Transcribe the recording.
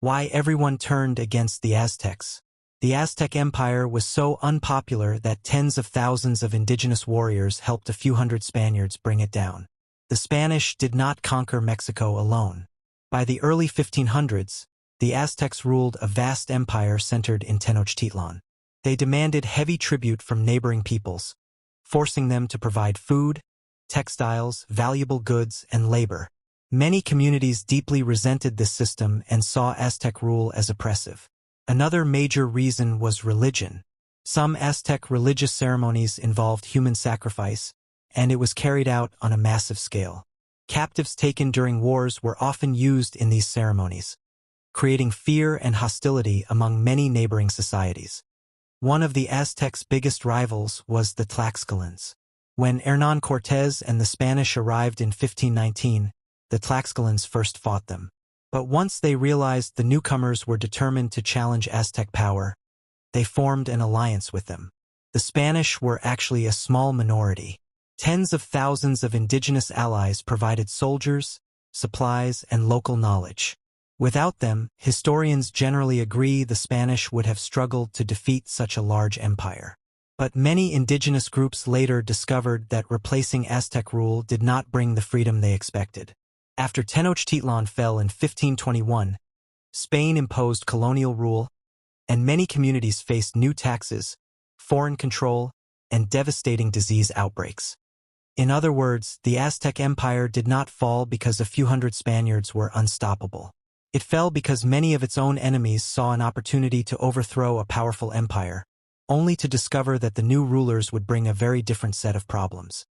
Why everyone turned against the Aztecs. The Aztec Empire was so unpopular that tens of thousands of indigenous warriors helped a few hundred Spaniards bring it down. The Spanish did not conquer Mexico alone. By the early 1500s, the Aztecs ruled a vast empire centered in Tenochtitlan. They demanded heavy tribute from neighboring peoples, forcing them to provide food, textiles, valuable goods, and labor. Many communities deeply resented this system and saw Aztec rule as oppressive. Another major reason was religion. Some Aztec religious ceremonies involved human sacrifice, and it was carried out on a massive scale. Captives taken during wars were often used in these ceremonies, creating fear and hostility among many neighboring societies. One of the Aztecs' biggest rivals was the Tlaxcalans. When Hernán Cortés and the Spanish arrived in 1519, the Tlaxcalans first fought them. But once they realized the newcomers were determined to challenge Aztec power, they formed an alliance with them. The Spanish were actually a small minority. Tens of thousands of indigenous allies provided soldiers, supplies, and local knowledge. Without them, historians generally agree the Spanish would have struggled to defeat such a large empire. But many indigenous groups later discovered that replacing Aztec rule did not bring the freedom they expected. After Tenochtitlan fell in 1521, Spain imposed colonial rule, and many communities faced new taxes, foreign control, and devastating disease outbreaks. In other words, the Aztec Empire did not fall because a few hundred Spaniards were unstoppable. It fell because many of its own enemies saw an opportunity to overthrow a powerful empire, only to discover that the new rulers would bring a very different set of problems.